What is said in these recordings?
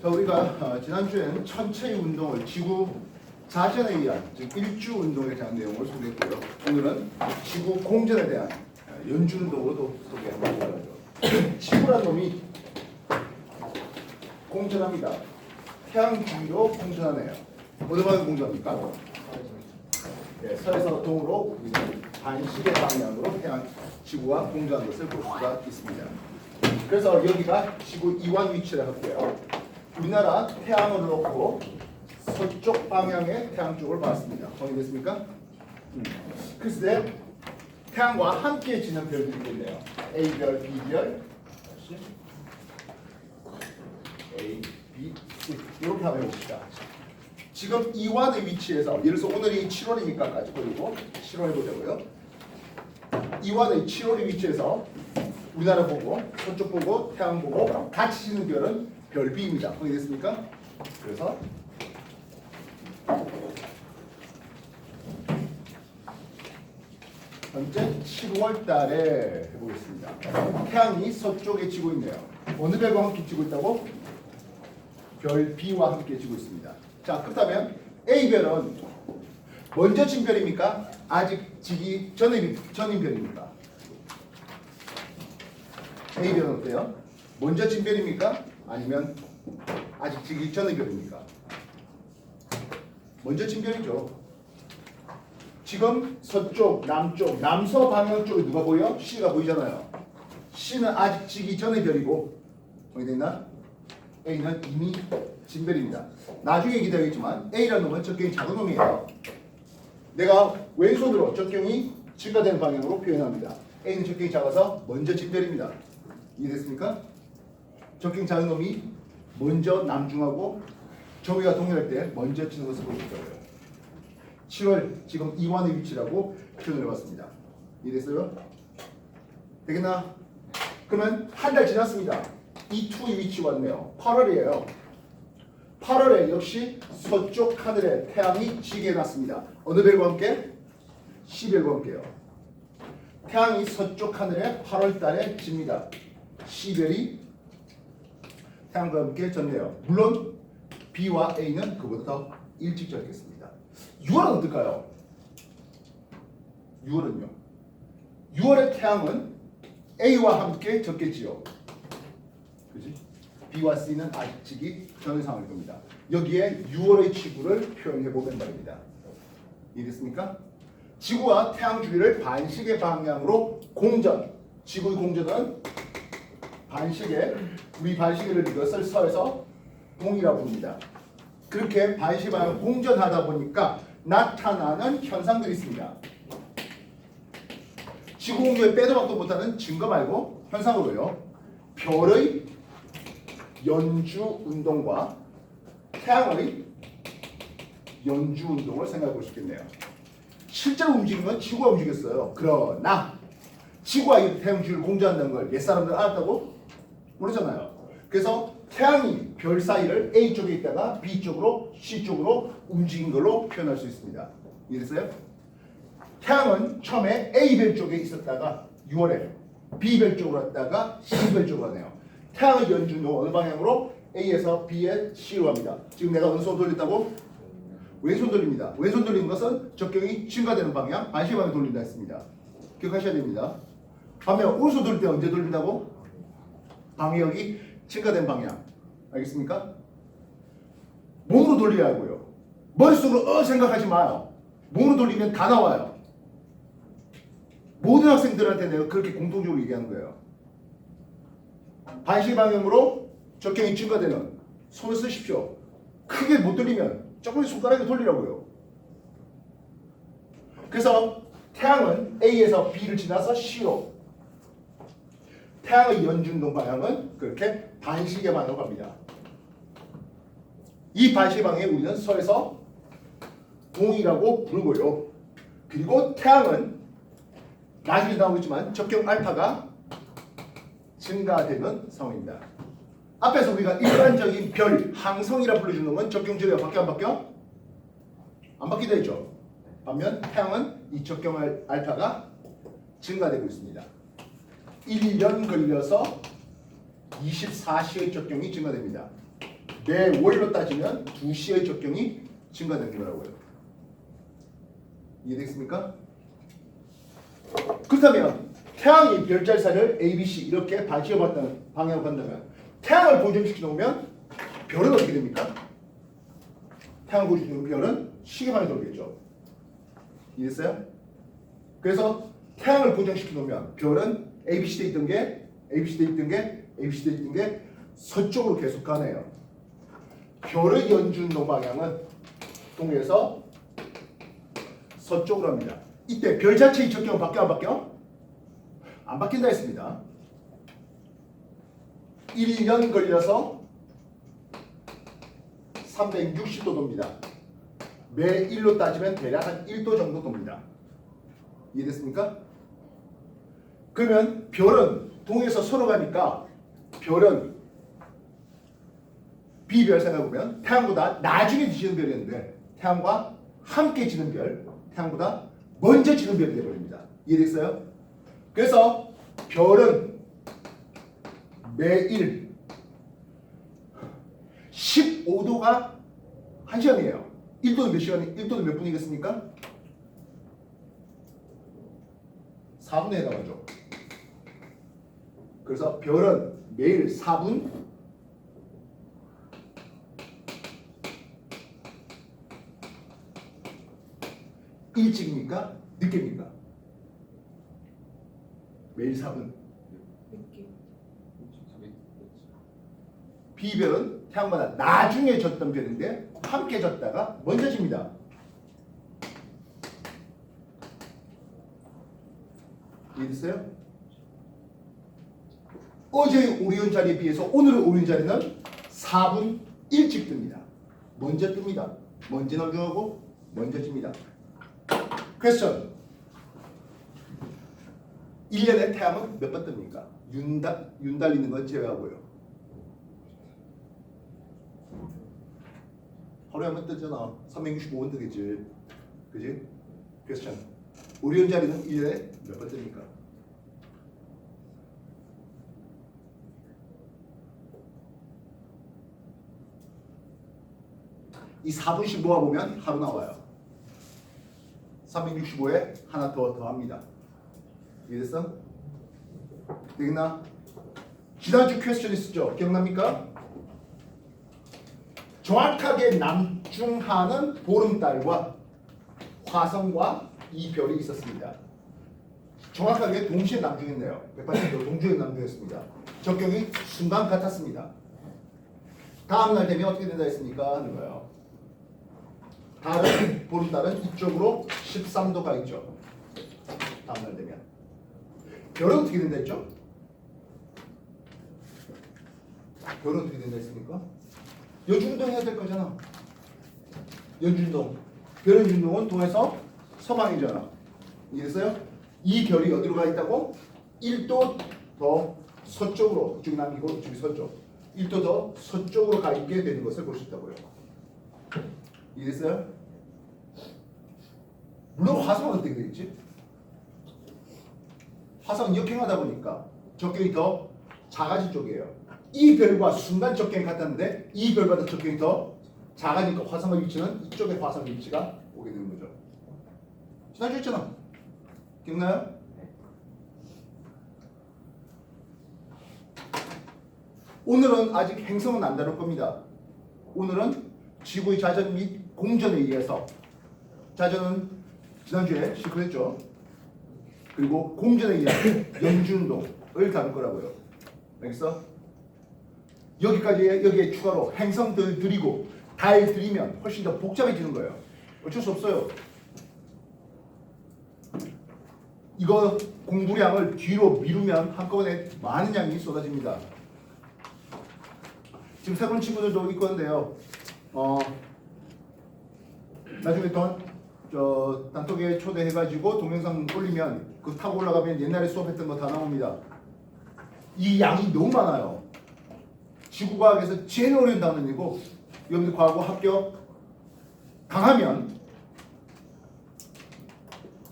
자, 우리가 지난주에는 천체의 운동을 지구 자전에 의한 즉 일주 운동에 대한 내용을 소개했고요. 오늘은 지구 공전에 대한 연주 운동으로도 소개합니다. 지구란 놈이 공전합니다. 태양 주위로 공전하네요. 어느 방향 공전합니까? 네, 서에서 동으로 반시계 방향으로 태양 지구와 공전하는 것을 볼 수가 있습니다. 그래서 여기가 지구 이완 위치를 할게요. 우리나라 태양을 놓고 서쪽 방향의 태양 쪽을 봤습니다. 정리됐습니까? 그래서 태양과 함께 지는 별들이 있네요. A별, B별, A, B, C 이렇게 한번 해봅시다. 지금 이완의 위치에서 예를 들어서 오늘이 7월이니까까지 그리고 7월 해보자고요. 이완의 7월의 위치에서 우리나라 보고 서쪽 보고 태양 보고 같이 지는 별은 별 B입니다. 정리됐습니까? 그래서 현재 7월 달에 해보겠습니다. 태양이 서쪽에 지고 있네요. 어느 별과 함께 지고 있다고? 별 B와 함께 지고 있습니다. 자, 그렇다면 A별은 먼저 진 별입니까? 아직 지기 전인 별입니까? A별은 어때요? 먼저 진 별입니까? 아니면 아직 지기 전의 별입니까? 먼저 진 별이죠. 지금 서쪽, 남쪽, 남서 방향 쪽에 누가 보여? C가 보이잖아요. C는 아직 지기 전의 별이고 정리됐나? A는 이미 진 별입니다. 나중에 얘기되겠지만 A라는 놈은 적경이 작은 놈이에요. 내가 왼손으로 적경이 증가되는 방향으로 표현합니다. A는 적경이 작아서 먼저 진 별입니다. 이해됐습니까? 적경 작은 놈이 먼저 남중하고 저기가 동일할 때 먼저 치는 것을 보실 거예요. 7월 지금 이완의 위치라고 표현을 해봤습니다. 이해됐어요? 되겠나? 그러면 한 달 지났습니다. E2의 위치 왔네요. 8월이에요. 8월에 역시 서쪽 하늘에 태양이 지게 해놨습니다. 어느 별과 함께? C별과 함께요. 태양이 서쪽 하늘에 8월 달에 집니다. C별이 태양과 함께 졌네요. 물론 B와 A는 그보다 더 일찍 졌겠습니다. 6월은 어떨까요? 6월은요. 6월의 태양은 A와 함께 졌겠지요. 그지? B와 C는 아직 지기 전의 상황일 겁니다. 여기에 6월의 지구를 표현해 보면 말입니다. 이해됐습니까? 지구와 태양 주위를 반시계 방향으로 공전. 지구의 공전은 반시계, 우리 반시계를 이것을 서에서 동이라고 부릅니다. 그렇게 반시계 방향 공전하다 보니까 나타나는 현상들이 있습니다. 지구 공전에 빼도 박도 못하는 증거 말고 현상으로요. 별의 연주 운동과 태양의 연주 운동을 생각해 볼 수 있겠네요. 실제로 움직이는 건 지구가 움직였어요. 그러나 지구와 이 태양 주위를 공전한다는 걸 옛사람들은 알았다고? 모르잖아요. 그래서 태양이 별 사이를 A 쪽에 있다가 B 쪽으로 C 쪽으로 움직인 걸로 표현할 수 있습니다. 이해됐어요? 태양은 처음에 A별 쪽에 있었다가 6월에 B별 쪽으로 왔다가 C별 쪽으로 가네요. 태양의 연주는 어느 방향으로? A에서 B에 C로 갑니다. 지금 내가 어느 손 돌렸다고? 왼손 돌립니다. 왼손 돌리는 것은 적경이 증가되는 방향, 반시 방향 돌린다 했습니다. 기억하셔야 됩니다. 반면 오른손 돌릴 때 언제 돌린다고? 방향이 증가된 방향. 알겠습니까? 몸으로 돌려야 하고요. 머릿속으로 생각하지 마요. 몸으로 돌리면 다 나와요. 모든 학생들한테 내가 그렇게 공통적으로 얘기하는 거예요. 반시 방향으로 적경이 증가되는 손을 쓰십시오. 크게 못 돌리면 조금 손가락에 돌리라고요. 그래서 태양은 A에서 B를 지나서 C로, 태양의 연준동 방향은 그렇게 반시계 방향으로 갑니다. 이 반시계 방향에 우리는 서에서 동이라고 부르고요. 그리고 태양은 나중에 나오겠지만 적경 알파가 증가되는 상황입니다. 앞에서 우리가 일반적인 별, 항성이라 불러주는 건 적경 주기가 바뀌어 안 바뀌어? 안 바뀌게 되죠. 반면 태양은 이 적경 알파가 증가되고 있습니다. 1년 걸려서 24시의 적경이 증가됩니다. 매월로 따지면 2시의 적경이 증가되는 거라고요. 이해됐습니까? 그렇다면 태양이 별자리사를 A, B, C 이렇게 발치해봤다는 방향으로 간다면 태양을 고정시켜 놓으면 별은 어떻게 됩니까? 태양을 고정시켜 놓으면 별은 시계 방향이 돌겠죠. 이해됐어요? 그래서 태양을 고정시켜 놓으면 별은 ABC대에 있던 게 ABC대에 있던 게 ABC대에 있던 게 서쪽으로 계속 가네요. 별의 연준동 방향은 동에서 서쪽으로 합니다. 이때 별 자체의 적경은 바뀌어 안 바뀌어? 안 바뀐다 했습니다. 1년 걸려서 360도 돕니다. 매 1로 따지면 대략 한 1도 정도 돕니다. 이해됐습니까? 그러면 별은 동에서 서로 가니까 별은 B별 생각해보면 태양보다 나중에 지는 별이었는데 태양과 함께 지는 별, 태양보다 먼저 지는 별이 되어버립니다. 이해됐어요? 그래서 별은 매일 15도가 1시간이에요. 1도는 몇 시간이? 1도는 몇 분이겠습니까? 4분에 해당하죠. 그래서 별은 매일 4분 일찍입니까? 늦게입니까? 매일 4분. B별은 태양보다 나중에 졌던 별인데 함께 졌다가 먼저 집니다. 이해됐어요? 어제의 오리온 자리에 비해서 오늘의 오리온 자리는 4분 일찍 뜹니다. 먼저 뜹니다. 먼저 남중하고 먼저 집니다. 퀘스천 1년에 태양은 몇 번 뜹니까? 윤 달리는 건 제외하고요. 하루에 한 번 뜨잖아. 365번 뜨겠지. 그지? 퀘스천 오리온 자리는 1년에 몇 번 뜹니까? 이 4분씩 모아보면 하루 나와요. 365에 하나 더 합니다. 이해됐어? 되겠나? 지난주 퀘스천 있었죠? 기억납니까? 정확하게 남중하는 보름달과 화성과 이 별이 있었습니다. 정확하게 동시에 남중했네요. 180도 동시에 남중했습니다. 적경이 순간 같았습니다. 다음날 되면 어떻게 된다 했습니까? 하는 거예요. 달은 보름달은 이쪽으로 13도 가 있죠. 다음날 되면 별은 어떻게 된다 했죠? 별은 어떻게 된다 했습니까? 연준동 해야 될 거잖아. 연준동. 별은 연준동은 동에서 서방이잖아. 이해했어요? 이 별이 어디로 가 있다고? 1도 더 서쪽으로, 이쪽이 남이고 이쪽이 서쪽. 1도 더 서쪽으로 가 있게 되는 것을 볼 수 있다고요. 이해됐어요? 물론 화성은 어떻게 되겠지? 화성은 역행하다 보니까 적경이 더 작아진 쪽이에요. 이 별과 순간 적경이 같았는데 이 별보다 적경이 더 작아지니까 화성의 위치는 이쪽에 화성의 위치가 오게 되는 거죠. 지난주 했잖아. 기억나요? 오늘은 아직 행성은 안 다룰 겁니다. 오늘은 지구의 자전 및 공전에 의해서 자전은 지난주에 시작했죠. 그리고 공전에 의한 연준동을 다룰 거라고요. 알겠어? 여기에 추가로 행성들 들이고 달 들이면 훨씬 더 복잡해지는 거예요. 어쩔 수 없어요. 이거 공부량을 뒤로 미루면 한꺼번에 많은 양이 쏟아집니다. 지금 새로운 친구들도 있거든요. 나중에 단톡에 초대해가지고 동영상 올리면 그 타고 올라가면 옛날에 수업했던 거 다 나옵니다. 이 양이 너무 많아요. 지구과학에서 제일 어려운 단원이고 여러분들 과거 합격 강하면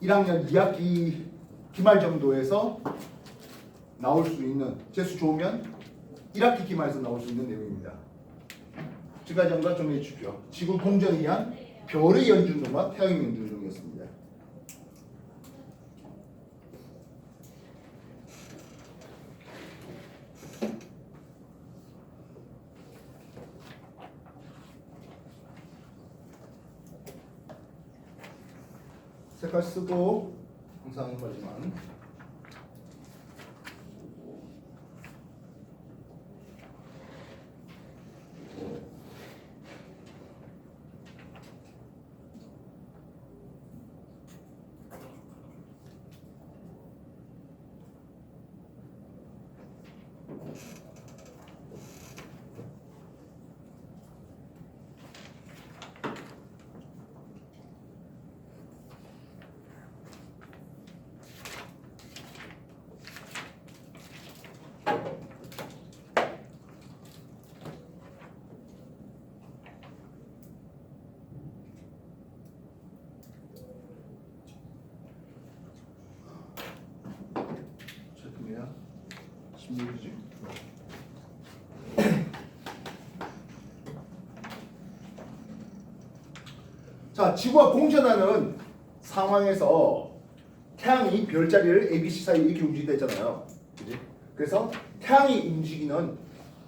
1학년 2학기 기말 정도에서 나올 수 있는 재수 좋으면 1학기 기말에서 나올 수 있는 내용입니다. 두 가지 정도 정리해 주십시오. 지구 공전에 의한 별의 연중동과 태양의 연중동이었습니다. 색깔 쓰고 항상 하는 거지만 제품이야 16이지. 자, 지구와 공전하는 상황에서 태양이 별자리를 ABC 사이에 이렇게 움직인다 했잖아요. 그지? 그래서 태양이 움직이는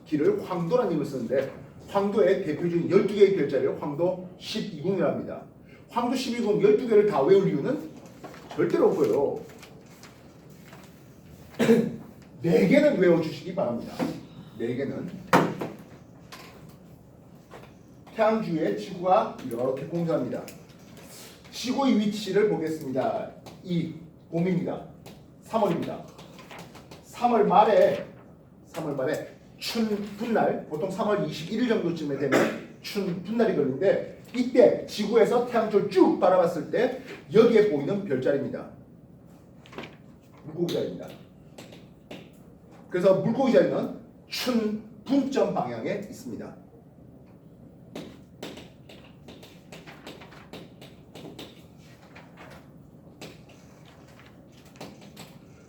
길을 황도라는 이름을 쓰는데 황도의 대표적인 12개의 별자리를 황도 12궁이라고 합니다. 황도 12궁 12개를 다 외울 이유는 절대로 없고요. 4개는 외워주시기 바랍니다. 4개는. 태양 주위에 지구가 이렇게 공전합니다. 지구의 위치를 보겠습니다. 이 봄입니다. 3월입니다. 3월 말에 춘분날, 보통 3월 21일 정도쯤에 되면 춘분날이 걸리는데 이때 지구에서 태양 쪽을 쭉 바라봤을 때 여기에 보이는 별자리입니다. 물고기 자리입니다. 그래서 물고기 자리는 춘분점 방향에 있습니다.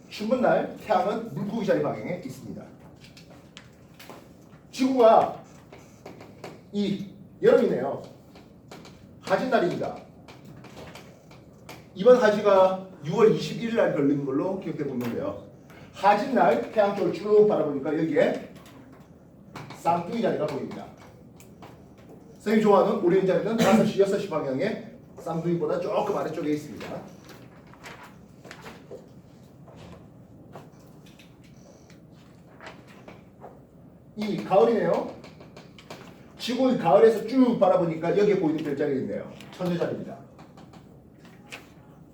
춘분날 태양은 물고기 자리 방향에 있습니다. 지구가 이 여름이네요. 하진날입니다. 이번 하지가 6월 21일 날 걸리는 걸로 기억되고 있는데요. 하진날 태양 쪽을 쭉 바라보니까 여기에 쌍둥이 자리가 보입니다. 선생님이 좋아하는 오렌지 자리는 5시, 6시 방향에 쌍둥이보다 조금 아래쪽에 있습니다. 이 가을이네요. 지구의 가을에서 쭉 바라보니까 여기에 보이는 별자리가 있네요. 천여자리입니다.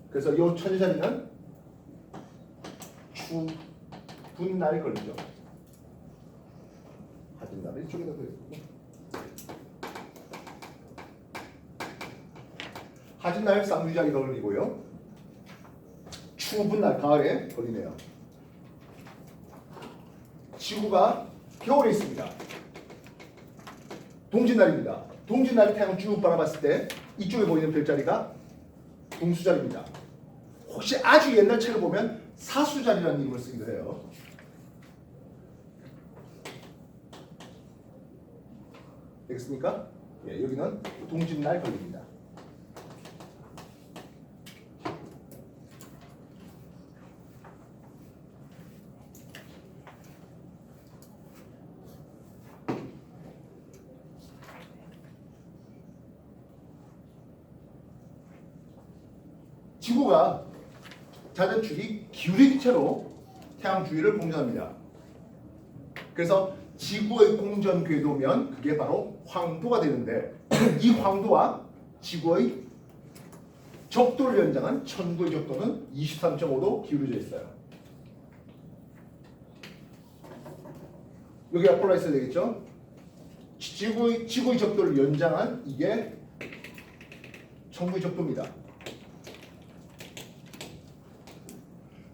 그래서 이 천여자리는 추분날이 걸리죠. 하진날을 이쪽에다 그렸군요. 하진날 쌍둥이자리가 걸리고요. 추분날 가을에 걸리네요. 지구가 겨울에 있습니다. 동짓날입니다. 동짓날에 태양을 쭉 바라봤을 때 이쪽에 보이는 별자리가 동수자리입니다. 혹시 아주 옛날 책을 보면 사수자리라는 이름을 쓰기도 해요. 되겠습니까? 예, 여기는 동짓날 걸립니다. 지구가 자전축이 기울인 채로 태양 주위를 공전합니다. 그래서 지구의 공전 궤도면 그게 바로 황도가 되는데 이 황도와 지구의 적도를 연장한 천구의 적도는 23.5도 기울어져 있어요. 여기가 폴라리스가 되겠죠? 지구의 적도를 연장한 이게 천구의 적도입니다.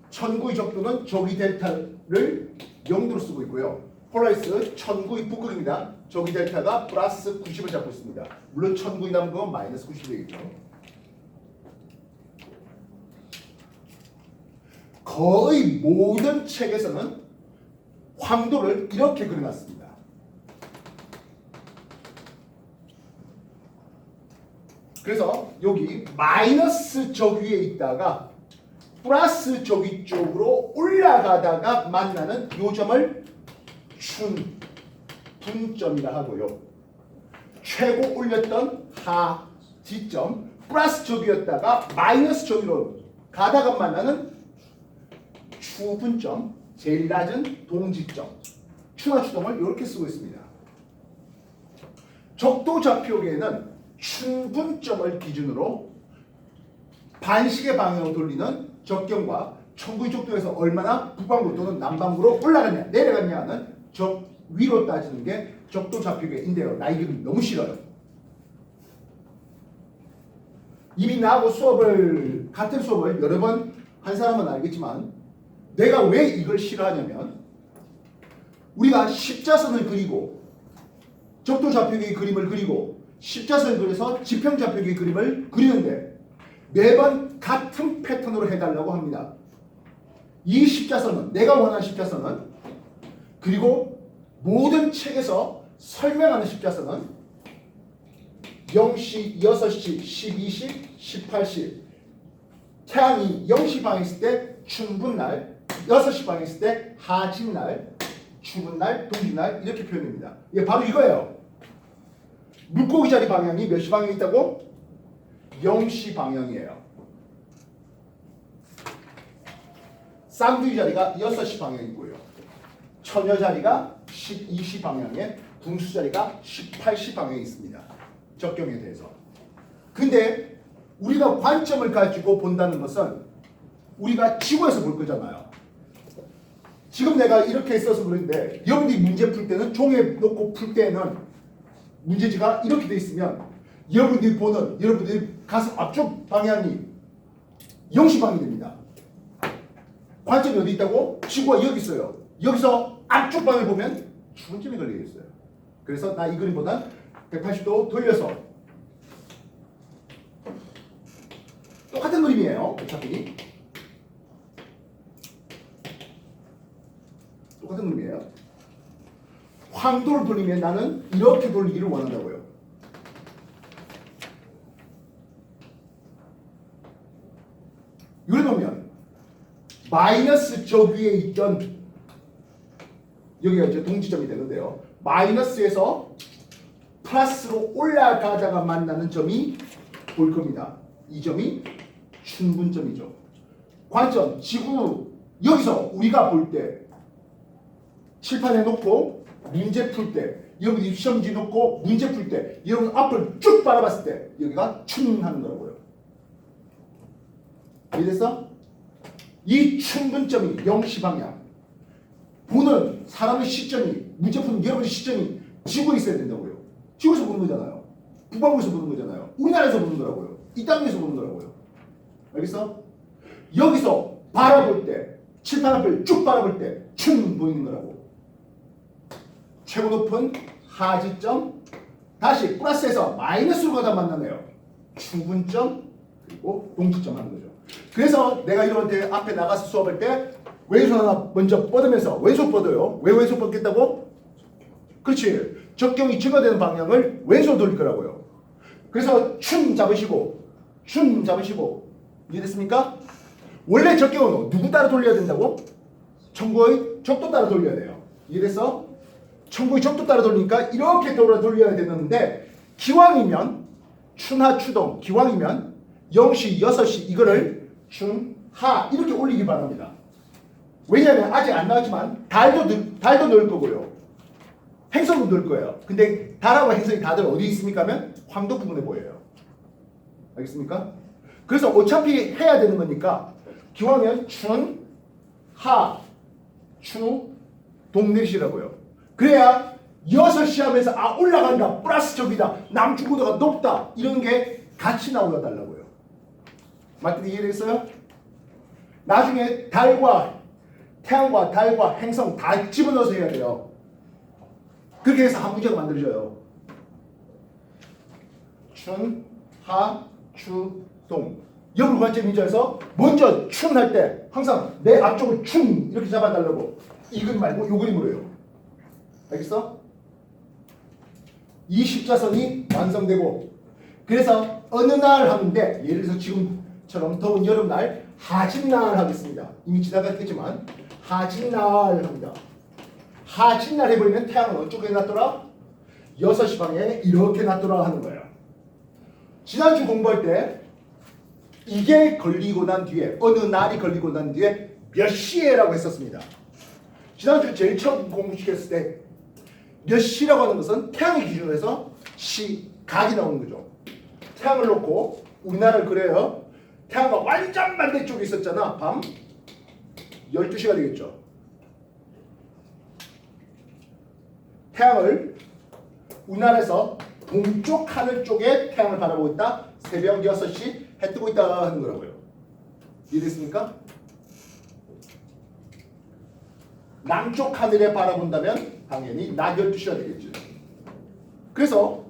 천구의 적도는 저기 델타를 0도로 쓰고 있고요. 폴라리스 천구의 북극입니다. 저기 델타가 플러스 90을 잡고 있습니다. 물론 천구의 남극은 마이너스 90이 되겠죠. 거의 모든 책에서는 황도를 이렇게 그려놨습니다. 그래서 여기 마이너스 저 위에 있다가 플러스 저기 쪽으로 올라가다가 만나는 요 점을 춘분점이라 하고요. 최고 올렸던 하 지점 플러스 저기였다가 마이너스 저기로 가다가 만나는 추분점, 제일 낮은 동지점, 추나 추동을 이렇게 쓰고 있습니다. 적도 좌표계에는 춘분점을 기준으로 반시계 방향으로 돌리는 적경과 천구의 적도에서 얼마나 북반구 또는 남반구로 올라갔냐 내려갔냐는 위로 따지는 게 적도 좌표계인데요. 나 이게 너무 싫어요. 이미 나하고 같은 수업을 여러 번 한 사람은 알겠지만 내가 왜 이걸 싫어하냐면 우리가 십자선을 그리고 적도 좌표계의 그림을 그리고 십자선을 그려서 지평 좌표계의 그림을 그리는데 매번 같은 패턴으로 해달라고 합니다. 이 십자선은 내가 원하는 십자선은 그리고 모든 책에서 설명하는 십자선은 0시, 6시, 12시, 18시 태양이 0시 방에 있을 때 춘분날 6시 방에 있을 때 하진날 추분날, 동지날 이렇게 표현됩니다. 이게 바로 이거예요. 물고기 자리 방향이 몇 시 방향에 있다고? 0시 방향이에요. 쌍둥이 자리가 6시 방향에 있고요. 처녀 자리가 12시 방향에 분수 자리가 18시 방향에 있습니다. 적경에 대해서. 근데 우리가 관점을 가지고 본다는 것은 우리가 지구에서 볼 거잖아요. 지금 내가 이렇게 써서 그런데 여러분들이 문제 풀 때는 종이에 놓고 풀 때는 문제지가 이렇게 돼 있으면 여러분들이 보는 여러분들이 가슴 앞쪽 방향이 0시 방이 됩니다. 관점이 어디 있다고? 지구가 여기 있어요. 여기서 앞쪽 방을 보면 추분점이 걸려 있어요. 그래서 나 이 그림보다 180도 돌려서 똑같은 그림이에요. 어차피 똑같은 그림이에요. 황도를 돌리면 나는 이렇게 돌리기를 원한다고요. 이러면 마이너스 저 위에 있던 여기가 이제 동지점이 되는데요. 마이너스에서 플러스로 올라가다가 만나는 점이 볼 겁니다. 이 점이 춘분점이죠. 관점 지구 여기서 우리가 볼 때 칠판에 놓고 문제 풀 때 여러분이 시험지 놓고 문제 풀 때 여러분 앞을 쭉 바라봤을 때 여기가 춘하는 거라고요. 이해됐어? 이 춘분점이 0시 방향 보는 사람의 시점이 문제 푸는 여러분의 시점이 지구에 있어야 된다고요. 지구에서 보는 거잖아요. 북반구에서 보는 거잖아요. 우리나라에서 보는 거라고요. 이 땅에서 보는 거라고요. 알겠어? 여기서 바라볼 때 칠판 앞을 쭉 바라볼 때 춘 보이는 거라고. 최고 높은 하지점 다시 플러스에서 마이너스로 가다 만나네요. 추분점 그리고 동지점 하는 거죠. 그래서 내가 이런데 앞에 나가서 수업할 때 왼손 하나 먼저 뻗으면서 왼손 뻗어요. 왜 왼손 뻗겠다고? 그렇지. 적경이 증가되는 방향을 왼손 돌릴 거라고요. 그래서 춘 잡으시고 이해됐습니까? 원래 적경은 누구 따라 돌려야 된다고? 천구의 적도 따라 돌려야 돼요. 이해됐어? 천구의 적도 따라 돌리니까 이렇게 돌려야 되는데 기왕이면 춘하 추동 기왕이면 0시 6시 이거를 춘하 이렇게 올리기 바랍니다. 왜냐하면 아직 안 나왔지만 달도 넣을 거고요. 행성도 넣을 거예요. 근데 달하고 행성이 다들 어디 있습니까 하면 황도 부분에 보여요. 알겠습니까? 그래서 어차피 해야 되는 거니까 기왕이면 춘, 하, 추, 동 내리시라고요. 그래야 6시 하면서 아 올라간다 플러스 적이다 남중고도가 높다 이런 게 같이 나올라 달라고요. 말뜻 이해됐어요? 나중에 달과 태양과 달과 행성 다 집어넣어서 해야 돼요. 그렇게 해서 한 문제가 만들어져요. 춘, 하, 추, 동. 역을 관점 인자에서 먼저 춘 할 때 항상 내 앞쪽을 춘 이렇게 잡아달라고. 이 그림 말고 이 그림으로 해요. 알겠어? 이 십자선이 완성되고 그래서 어느 날 하는데 예를 들어서 지금처럼 더운 여름날 하진날 하겠습니다. 이미 지나갔겠지만 하진날 합니다. 하진날 해버리면 태양은 어쪽에 놨더라? 6시 방향에 이렇게 놨더라 하는 거예요. 지난주 공부할 때 이게 걸리고 난 뒤에 어느 날이 걸리고 난 뒤에 몇 시에라고 했었습니다. 지난주 제일 처음 공부시켰을 때 몇 시라고 하는 것은 태양의 기준으로 해서 시각이 나오는 거죠. 태양을 놓고 우리나라를 그래요. 태양과 완전 반대쪽에 있었잖아. 밤 12시가 되겠죠. 태양을 우리나라에서 동쪽 하늘 쪽에 태양을 바라보고 있다. 새벽 6시 해 뜨고 있다 하는 거라고요. 이해됐습니까? 남쪽 하늘에 바라본다면 당연히 낮 12시가 되겠죠. 그래서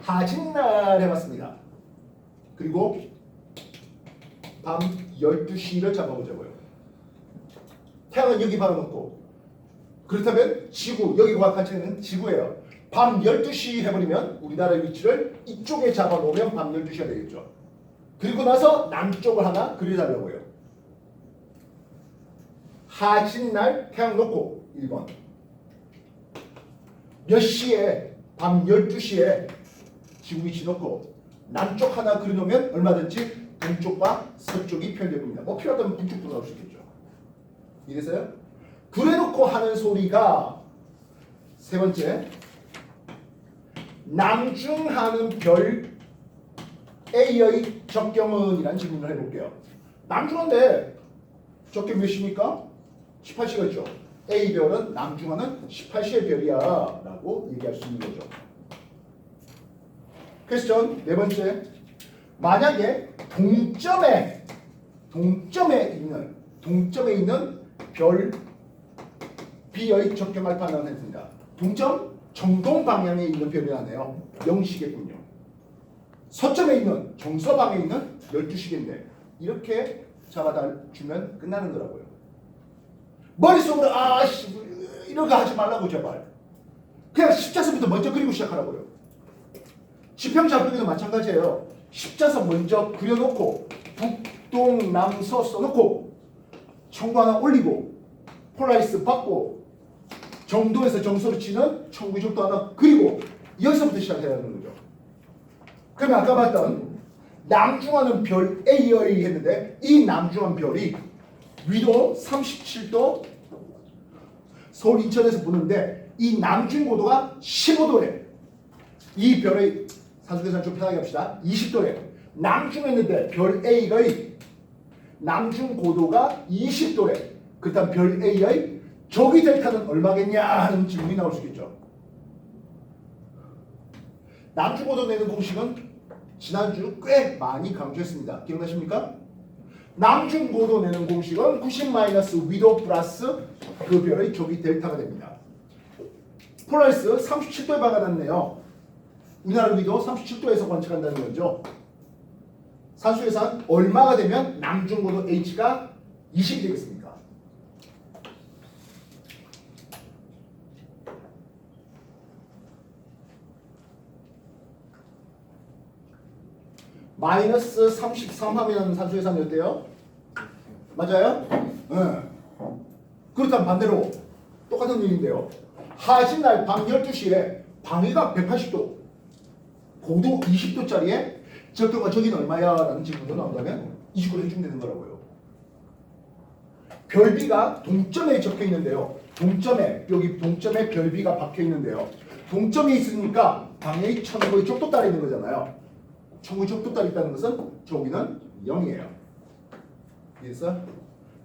하진날 해봤습니다. 그리고 밤 12시를 잡아보자고요. 태양은 여기 바라놓고 그렇다면 지구, 여기 과학한체는 지구예요. 밤 12시 해버리면 우리나라의 위치를 이쪽에 잡아놓으면 밤 12시가 되겠죠. 그리고 나서 남쪽을 하나 그려달라고요. 하진날 태양 놓고 1번 몇 시에 밤 12시에 지구 위치 놓고 남쪽 하나 그려놓으면 얼마든지 동쪽과 서쪽이 표현될 겁니다. 뭐 필요하다면 북쪽도 나올 수 있겠죠. 이래서요. 그래놓고 하는 소리가 세 번째 남중하는 별 A의 적경은 이란 질문을 해볼게요. 남중한데 적경 몇 시입니까? 18시겠죠. A 별은 남중하는 18시의 별이야 라고 얘기할 수 있는 거죠. 퀘스천 네 번째 만약에 동점에 있는 별 B의 적경 알파는 했습니다. 동점 정동 방향에 있는 별이라네요. 0시겠군요. 서점에 있는 정서 방향에 있는 12시겠네. 이렇게 잡아다 주면 끝나는 거라고요. 머릿속으로 이렇게 하지 말라고 제발. 그냥 십자선부터 먼저 그리고 시작하라고요. 지평 잡기도 마찬가지예요. 십자선 먼저 그려놓고 북동남서 써놓고 청구 하나 올리고 폴라리스 받고 정도에서 정서로 치는 청구적도 하나 그리고 여기서부터 시작해야 하는 거죠. 그러면 아까 봤던 남중하는 별 A의 했는데 이 남중한 별이 위도 37도 서울 인천에서 보는데 이 남중 고도가 15도래. 이 별의 산수계산 좀 편하게 합시다. 20도래. 남중에 있는데 별 A의 남중 고도가 20도래. 그렇다면 별 A의 저기 델타는 얼마겠냐 하는 질문이 나올 수 있겠죠. 남중 고도 내는 공식은 지난주 꽤 많이 강조했습니다. 기억나십니까? 남중 고도 내는 공식은 90 위도 플러스 그 별의 저기 델타가 됩니다. 폴라리스 37도에 박아놨네요. 우리나라 위도 37도에서 관측한다는 거죠. 산수계산 얼마가 되면 남중 고도 H가 20이 되겠습니까? 마이너스 33 하면 산수계산이 어때요? 맞아요? 네. 그렇다면 반대로 똑같은 일인데요. 하진날 밤 12시에 방위가 180도 고도 20도짜리에 적경과 저기는 얼마야? 라는 질문이 나온다면 29를 해주면 되는 거라고요. 별비가 동점에 적혀 있는데요. 여기 동점에 별비가 박혀 있는데요. 동점에 있으니까 방해의 천국의 쪽도 따라 있는 거잖아요. 천국의 쪽도 따라 있다는 것은 저기는 0이에요. 그래서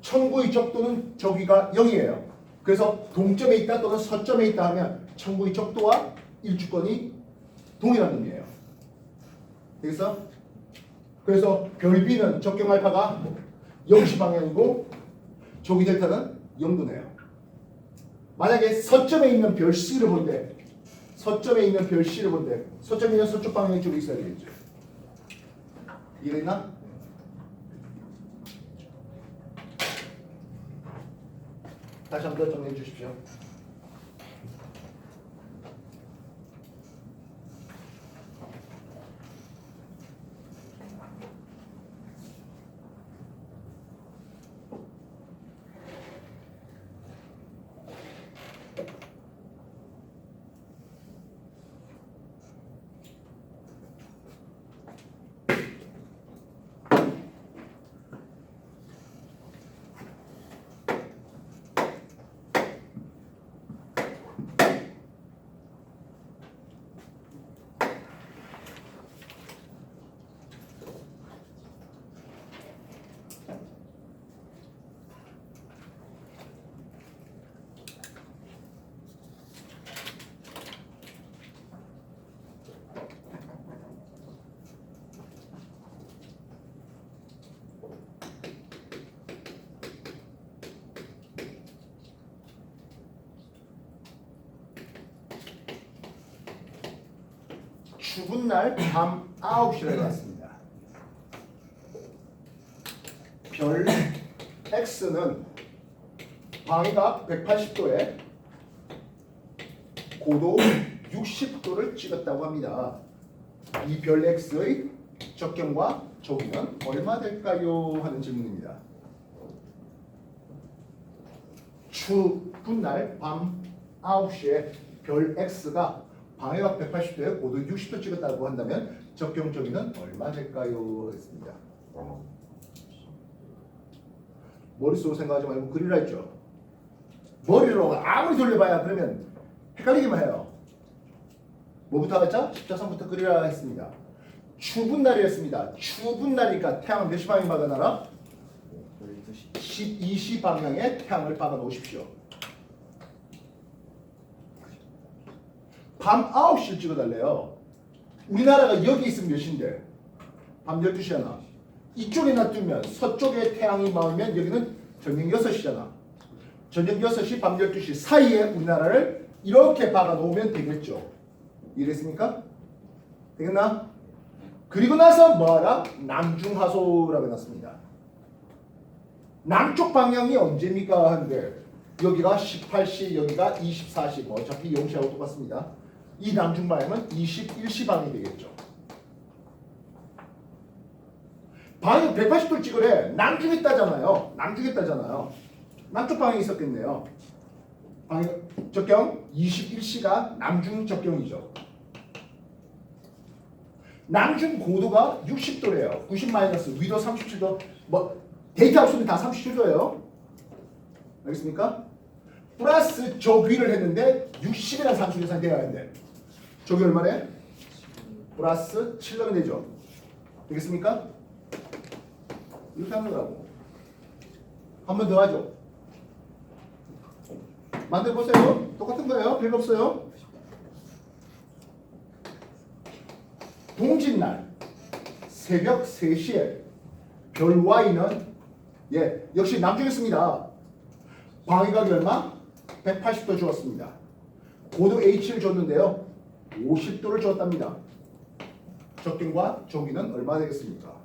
천국의 적도는 저기가 0이에요. 그래서 동점에 있다 또는 서점에 있다 하면 천국의 적도와 일주권이 동일한 의미예요. 그래서 별비는 적경 알파가 0시 방향이고 조기 델타는 0도네요. 만약에 서점에 있는 별 C를 본데 서점에 있는 서쪽 방향 쪽에 있어야 되겠죠. 이해됐나? 다시 한 번 더 정리해 주십시오. 추운 날 밤 9시를 해봤습니다. 별 X는 방위각 180도에 고도 60도를 찍었다고 합니다. 이 별 X의 적경과 조기는 얼마 될까요? 하는 질문입니다. 추운 날 밤 9시에 별 X가 방해각 180도에 고도 60도 찍었다고 한다면 적경 조기는 얼마 될까요? 하겠습니다. 머릿속으로 생각하지 말고 그리라 했죠. 머리로 아무리 돌려봐야 그러면 헷갈리기만 해요. 뭐부터 하겠죠? 십자선부터 그리라 했습니다. 추운 날이었습니다. 추운 날이니까 태양은 몇 시 방향 박아놔라? 12시 방향에 태양을 박아 놓으십시오. 밤 9시를 찍어달래요. 우리나라가 여기 있으면 몇 시인데? 밤 12시잖아. 이쪽에 놔두면 서쪽에 태양이 마으면 여기는 저녁 6시잖아. 저녁 6시, 밤 12시 사이에 우리나라를 이렇게 박아 놓으면 되겠죠. 이해됐습니까? 되겠나? 그리고 나서 뭐하라? 남중하소라고 해놨습니다. 남쪽 방향이 언제입니까? 하는데 여기가 18시, 여기가 24시, 뭐 어차피 0시하고 똑같습니다. 이 남중 방향은 21시 방이 되겠죠. 방향 180도 찍으래. 남중에 따잖아요. 남쪽에 따잖아요. 남쪽 방향이 있었겠네요. 방향 적경 21시가 남중 적경이죠. 남중 고도가 60도래요. 90 마이너스 위도 37도. 뭐 데이터 없으면 다 37도예요. 알겠습니까? 플러스 저위를 했는데 60이라는 산수 계산이 돼야 하는데 저기 얼마래? 플러스 7 넣으면 되죠. 되겠습니까? 이렇게 하는 거라고. 한 번 더 하죠. 만들어보세요. 똑같은 거예요. 별거 없어요. 동짓날 새벽 3시에 별 Y는 역시 남쪽이었습니다. 방위각이 얼마? 180도 주었습니다. 고도 H를 줬는데요. 50도를 주었답니다. 적경과 조기는 얼마 되겠습니까?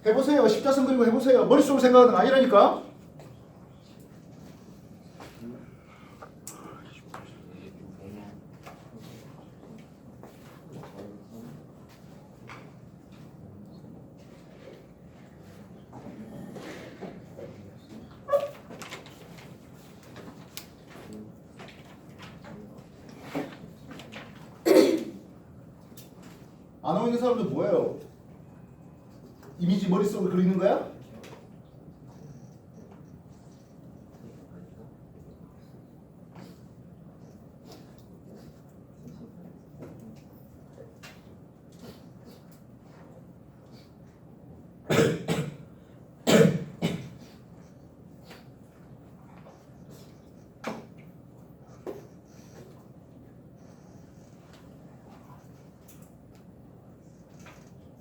해보세요. 십자선 그리고 해보세요. 머릿속으로 생각하는 거 아니라니까. 안 하고 있는 사람들 뭐예요? 이미지 머릿속으로 그리는 거야?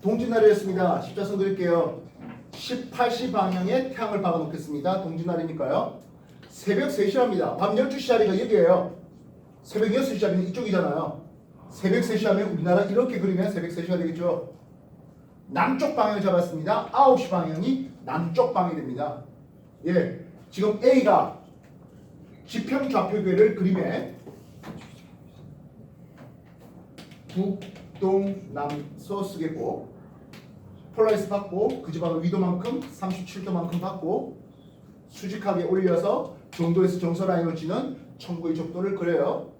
동짓날이었습니다. 십자선 그릴게요. 18시 방향에 태양을 박아 놓겠습니다. 동짓날이니까요. 새벽 3시랍니다. 밤 12시 자리가 여기에요. 새벽 6시 자리는 이쪽이잖아요. 새벽 3시 하면 우리나라 이렇게 그리면 새벽 3시가 되겠죠. 남쪽 방향을 잡았습니다. 9시 방향이 남쪽 방향이 됩니다. 지금 A가 지평 좌표계를 그림에 북동남서 쓰겠고 폴라리스 받고 그 지방의 위도만큼 37도만큼 받고 수직하게 올려서 정도에서 정서 라인을 지는 천구의 적도를 그려요.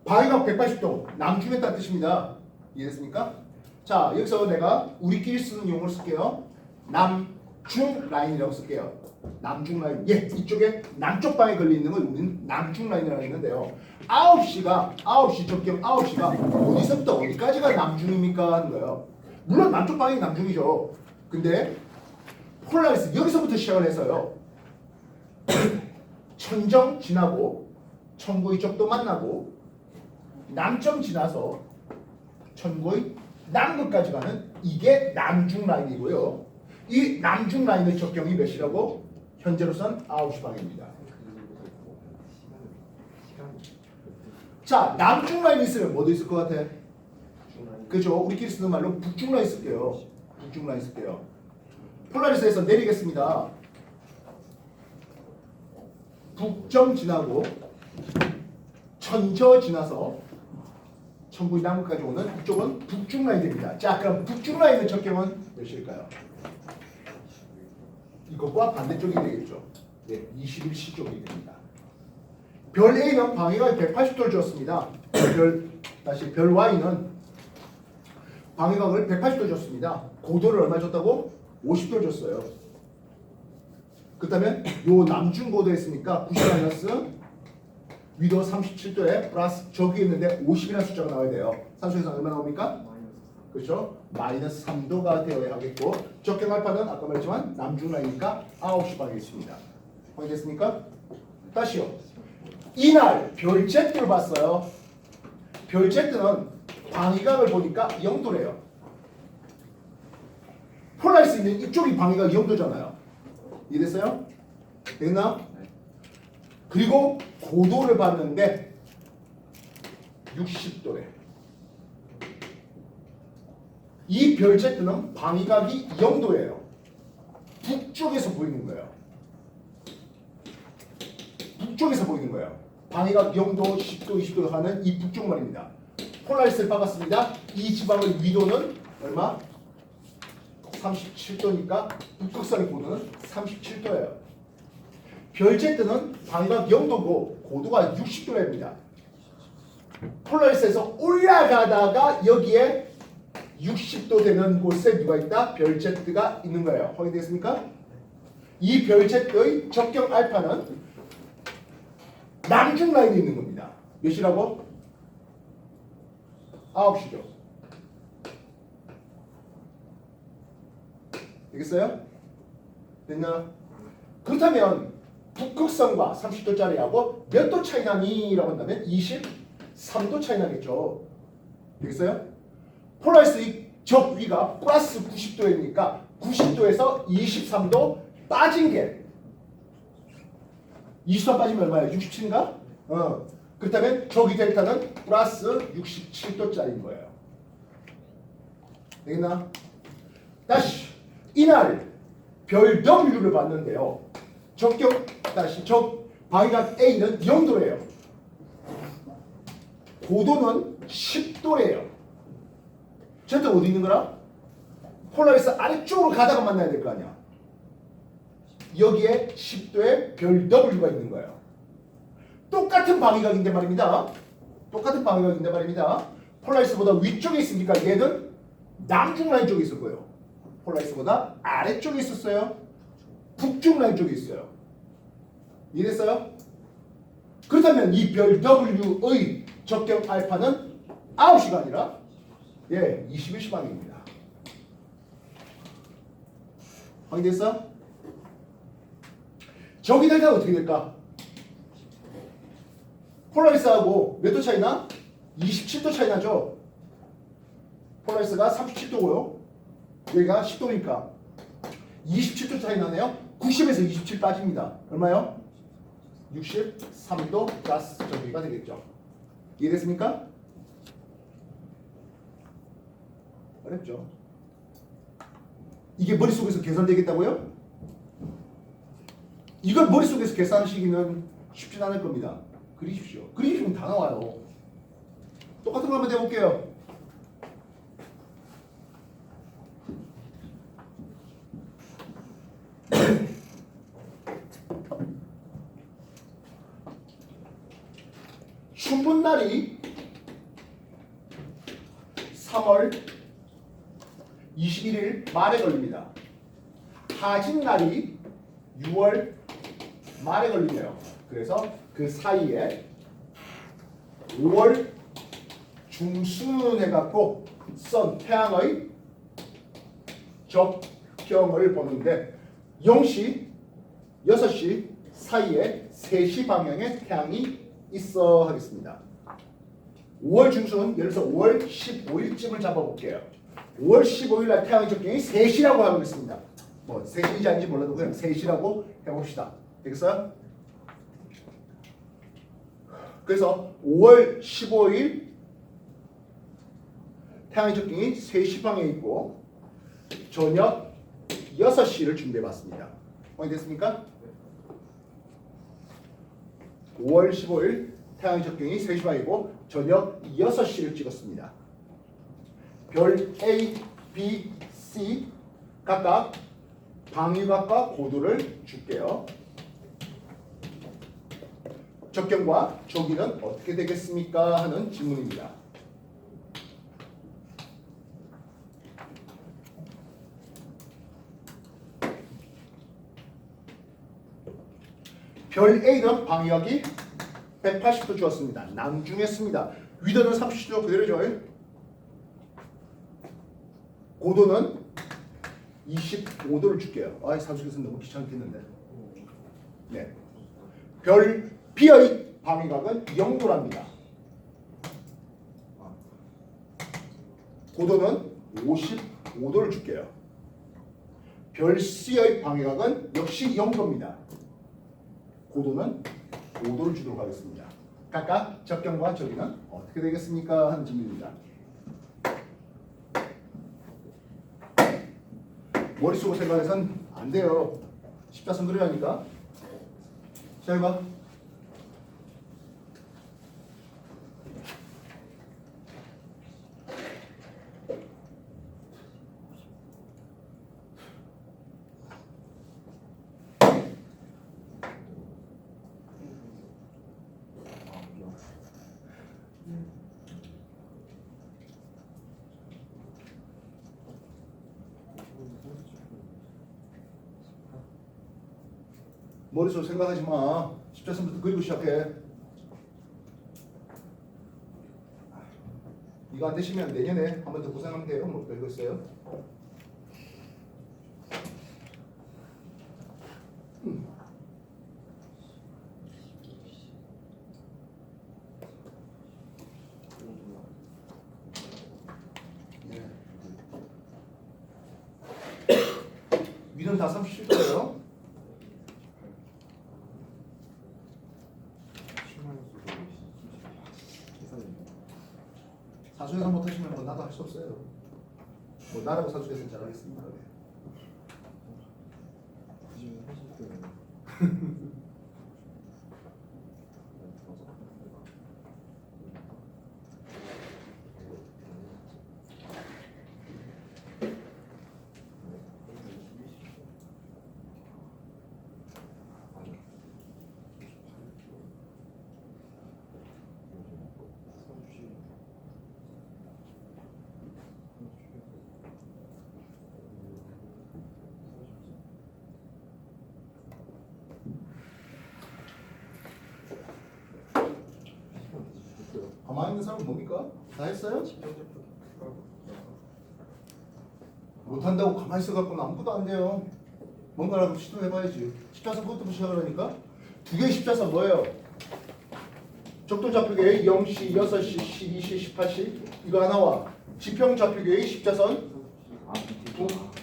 방위각 180도 남중했다는 뜻입니다. 이해됐습니까? 자, 여기서 내가 우리끼리 쓰는 용어를 쓸게요. 남중 라인이라고 쓸게요. 남중 라인. 이쪽에 남쪽 방에 걸려 있는 걸 우리는 남중 라인이라고 했는데요. 9시 적경 9시가 어디서부터 어디까지가 남중입니까? 하는 거예요. 물론 남쪽 방이 남중이죠. 근데 폴라리스 여기서부터 시작을 해서요. 천정 지나고 천구의 적도 만나고 남점 지나서 천구의 남극까지 가는 이게 남중 라인이고요. 이 남중 라인의 적경이 몇 시라고? 현재로선 9시 방향입니다. 자, 남중 라인이 있으면 뭐도 있을 것 같아? 그죠? 우리끼리 쓰는 말로 북중 라인 쓸게요. 북중 라인 쓸게요. 폴라리스에서 내리겠습니다. 북점 지나고 천저 지나서 천부인 남극까지 오는 이쪽은 북중 라인 됩니다. 자, 그럼 북중 라인의 적경은 몇일까요? 이것과 반대쪽이 되겠죠. 네, 21시 쪽이 됩니다. 별 A는 방해각이 180도를 줬습니다. 별 Y는 방해각을 180도 줬습니다. 고도를 얼마 줬다고? 50도를 줬어요. 그렇다면 요 남중 고도 했으니까 90 마이너스 위도 37도에 플러스 저기 있는데 50이라는 숫자가 나와야 돼요. 산수에서 얼마 나옵니까? 그렇죠? 마이너스 3도가 되어야 하겠고 적경 알파는 아까 말했지만 남중 라인이니까 9시 방에 있습니다. 확인됐습니까? 다시요. 이날 별 Z를 봤어요. 별 Z는 방위각을 보니까 0도래요. 폴라리스 있는 이쪽이 방위각 0도잖아요. 이해됐어요? 됐나? 그리고 고도를 봤는데 60도래. 이 별 Z는 방위각이 0도예요. 북쪽에서 보이는 거예요. 북쪽에서 보이는 거예요. 방위각 0도, 10도, 20도 하는 이 북쪽 말입니다. 폴라리스를 박았습니다. 이 지방의 위도는 얼마? 37도니까 북극성의 고도는 37도예요. 별 Z는 방위각 0도고 고도가 60도랍니다. 폴라리스에서 올라가다가 여기에 60도 되는 곳에 누가 있다? 별 Z가 있는 거예요. 확인되겠습니까? 이 별 Z의 적경 알파는 남중 라인에 있는 겁니다. 몇이라고? 9시죠. 되겠어요? 됐나? 그렇다면 북극성과 30도짜리하고 몇 도 차이 나니? 라고 한다면 23도 차이 나겠죠. 되겠어요? 폴라리스의 적 위가 플러스 90도이니까 90도에서 23도 빠진 게 20도 빠지면 얼마예요? 67인가? 그렇다면 저기 델타는 플러스 67도짜리인 거예요. 되겠나? 다시 이날 별 W를 봤는데요. 적경 다시 적 방위각 A는 0도래요. 고도는 10도래요. 쟤도 어디 있는 거라? 폴라리스 아래쪽으로 가다가 만나야 될 거 아니야. 여기에 10도에 별 W가 있는 거예요. 똑같은 방위각인데 말입니다. 똑같은 방위각인데 말입니다. 폴라리스보다 위쪽에 있으니까 얘는 남중 라인 쪽에 있을 거예요. 폴라리스보다 아래쪽에 있었어요. 북중 라인 쪽에 있어요. 이해됐어요? 그렇다면 이 별 W의 적경 알파는 9시가 아니라 21시 방향입니다. 확인됐어? 저기 델타는 어떻게 될까? 폴라리스하고 몇 도 차이 나? 27도 차이 나죠? 폴라리스가 37도고요. 여기가 10도니까 27도 차이 나네요. 90에서 27 빠집니다. 얼마요? 63도 플러스 저기가 되겠죠. 이해됐습니까? 어렵죠? 이게 머릿속에서 계산되겠다고요? 이걸 머릿속에서 계산하시기는 쉽진 않을 겁니다. 그리십시오. 그리시면 다 나와요. 똑같은 거 한번 해볼게요. 춘분날이 3월 21일 말에 걸립니다. 하진날이 6월 말에 걸리네요. 그래서 그 사이에 5월 중순에 갖고 선 태양의 적경을 보는데 0시, 6시 사이에 3시 방향에 태양이 있어 하겠습니다. 5월 중순, 예를 들어서 5월 15일쯤을 잡아볼게요. 5월 15일 날 태양의 적경이 3시라고 하겠습니다. 뭐 3시인지 아닌지 몰라도 그냥 3시라고 해봅시다. 되겠어요? 그래서 5월 15일 태양의 적경이 3시 방향에 있고 저녁 6시를 준비해봤습니다. 확인 됐습니까? 5월 15일 태양의 적경이 3시 방향이고 저녁 6시를 찍었습니다. 별 A, B, C 각각 방위각과 고도를 줄게요. 적경과 조기는 어떻게 되겠습니까? 하는 질문입니다. 별 A는 방위각이 180도 주었습니다. 남중했습니다. 위도는 30도 그대로죠. 고도는 25도를 줄게요. 아, 산수에서 너무 귀찮겠는데. 네. 별 B의 방위각은 0도랍니다. 고도는 55도를 줄게요. 별 C의 방위각은 역시 0도입니다. 고도는 5도를 주도록 하겠습니다. 각각 적경과 저기는 어떻게 되겠습니까? 하는 질문입니다. 머릿속으로 생각해서는 안 돼요. 십자선 그려야니까. 자, 해봐. 머릿속으로 생각하지 마. 십자선부터 그리고 시작해. 이거 안 되시면 내년에 한 번 더 고생하면 돼요. 뭐 별거 있어요? 네. 위는 다 37도예요. 사수계산 못하시면 뭐 나도 할 수 없어요. 뭐 나라고 사수계산 잘하겠습니다. 가만히 있는 사람은 뭡니까? 다 했어요? 못한다고 가만히 있어갖고는 아무것도 안 돼요. 뭔가라도 시도해봐야지. 십자선 그것부터 시작을 하니까 두 개의 십자선 뭐예요? 적도 좌표계의 0시, 6시, 12시, 18시 이거 하나와 지평 좌표계의 십자선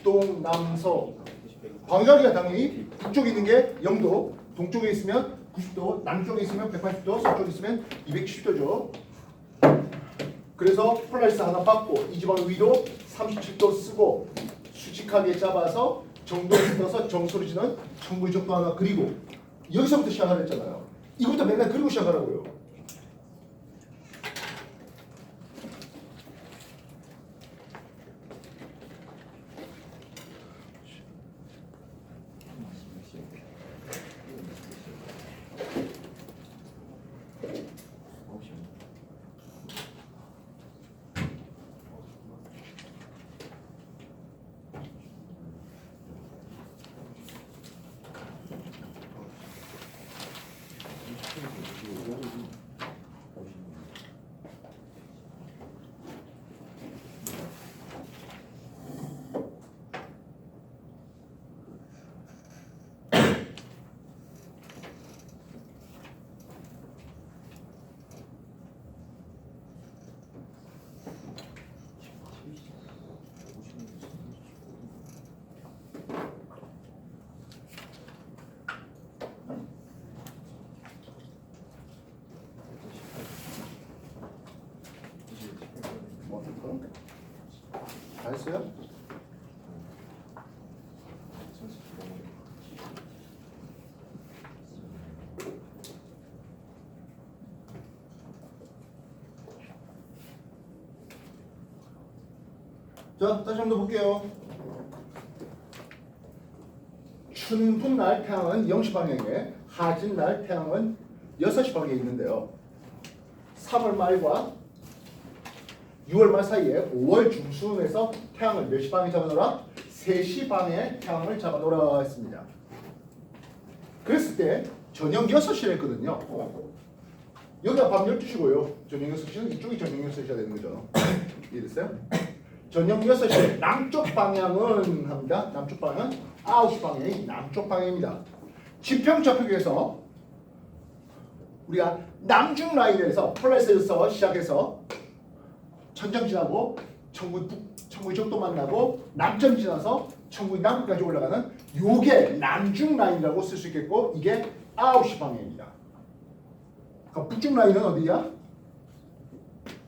북, 남서 방위각이야. 당연히 북쪽에 있는 게 0도, 동쪽에 있으면 90도, 남쪽에 있으면 180도, 서쪽에 있으면 270도죠. 그래서 폴라리스 하나 받고 이 지방 위로 37도 쓰고 수직하게 잡아서 정도에 써서 정소리 지는 청구의 적도 하나 그리고 여기서부터 시작하라 했잖아요. 이거부터 맨날 그리고 시작하라고요. 다 했어요? 자, 다시 한번 볼게요. 춘분 날 태양은 0시 방향에, 하진 날 태양은 6시 방향에 있는데요. 3월 말과 6월 말 사이에 5월 중순에서 태양을 몇 시 방향에 잡아놓으라? 3시 방향에 태양을 잡아놓으라 했습니다. 그랬을 때 저녁 6시를 했거든요. 여기가 밤 12시고요. 저녁 6시는 이쪽이 저녁 6시가 되는 거죠. 이해됐어요? 저녁 6시 남쪽 방향은 합니다. 남쪽 방향은 9시 방향이 남쪽 방향입니다. 지평좌표계에서 우리가 남중 라인에서 폴라리스에서 시작해서 천정 지나고 청구의 적도 만나고 남점 지나서 청구의 남극까지 올라가는 요게 남중 라인이라고 쓸 수 있겠고 이게 9시 방향입니다. 그러니까 북중 라인은 어디야?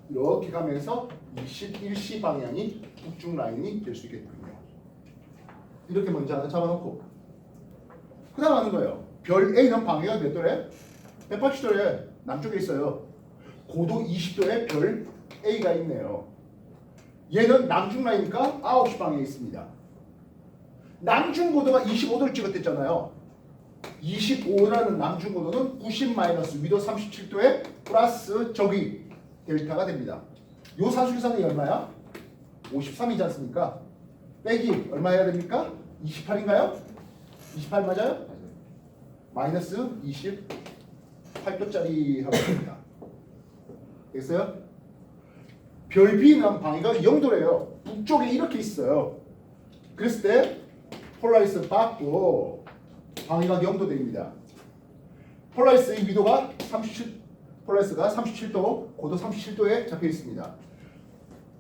이렇게 가면서 21시 방향이 북중 라인이 될 수 있겠군요. 이렇게 먼저 하나 잡아놓고 그 다음 하는 거예요. 별 A는 방해가 몇 도래? 180도에 남쪽에 있어요. 고도 20도에 별 A가 있네요. 얘는 남중 라인이니까 9시 방향에 있습니다. 남중 고도가 25도를 찍었댔잖아요. 25라는 남중 고도는 90 마이너스 위도 37도에 플러스 저기 델타가 됩니다. 요 산술계산이 얼마야? 53이지 않습니까? 빼기 얼마 해야 됩니까? 28인가요? 28 맞아요? 마이너스 28도짜리 하면 됩니다. 됐어요? 별 B는 방위가 0도래요. 북쪽에 이렇게 있어요. 그랬을 때 폴라리스 받고 방위가 0도 됩니다. 폴라리스의 위도가 37, 폴라리스가 37도, 고도 37도에 잡혀 있습니다.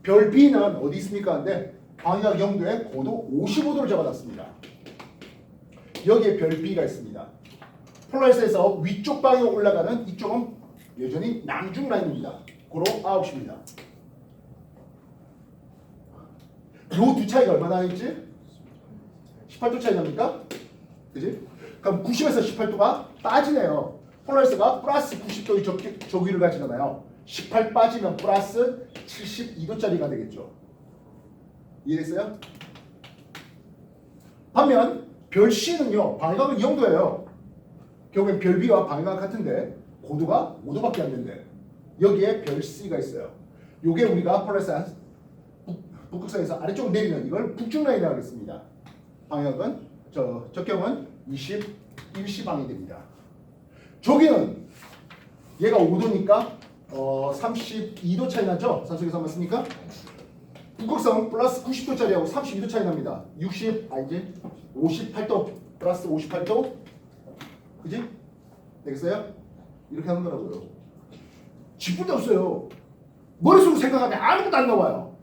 별 B는 어디 있습니까? 근데 방위가 0도에 고도 55도를 잡아놨습니다. 여기에 별 B가 있습니다. 폴라리스에서 위쪽 방향으로 올라가는 이쪽은 여전히 남중 라인입니다. 고로 9시입니다. 요 두 차이가 얼마나 있지? 18도 차이 납니까? 그지? 그럼 90에서 18도가 빠지네요. 폴라리스가 플러스 90도의 조기를 가지잖아요. 18 빠지면 플러스 72도짜리가 되겠죠. 이해됐어요? 반면 별 C는요. 방위각은 0도예요. 결국엔 별 B와 방위각 같은데 고도가 5도밖에 안 된대. 여기에 별 C가 있어요. 요게 우리가 폴라리스 북극선에서 아래쪽으로 내리는 이걸 북중 라인이라고 하겠습니다. 방향은 적경은 21시 방이 됩니다. 저기는 얘가 5도니까 32도 차이 나죠? 산속에서 한번 쓰니까 북극성 플러스 90도짜리하고 32도 차이 납니다. 58도 플러스 58도 그지? 되겠어요? 이렇게 하는 거라고요. 짚을 데 없어요. 머릿속으로 생각하면 아무것도 안 나와요.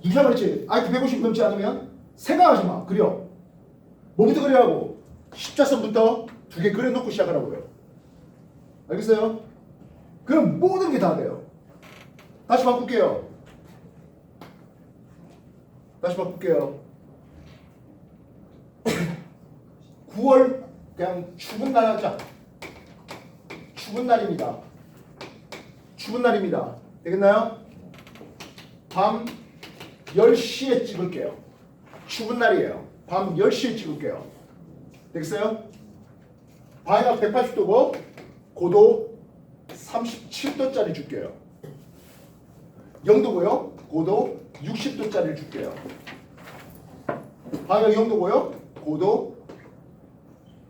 누가 말했지? IQ 150 넘지 않으면 생각하지 마. 그려. 뭐부터 그리라고? 십자선부터 2개 그려놓고 시작하라고요. 알겠어요? 그럼 모든 게 다 돼요. 다시 바꿀게요. 9월 그냥 추운 날 하자. 추운 날입니다. 추운 날입니다. 되겠나요? 밤 10시에 찍을게요. 추운 날이에요. 밤 10시에 찍을게요. 되겠어요? 방위각 180도고 고도 37도짜리 줄게요. 0도고요. 고도 60도짜리를 줄게요. 방위각 0도고요. 고도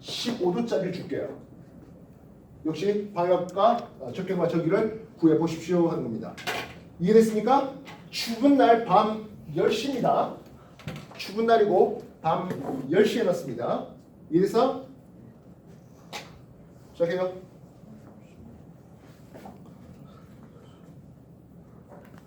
15도짜리를 줄게요. 역시 방위각과 적경과 저기를 구해 보십시오 하는 겁니다. 이해됐습니까? 추운 날 밤 10시입니다. 추운 날이고 밤 10시에 넣습니다. 이래서 시작해요.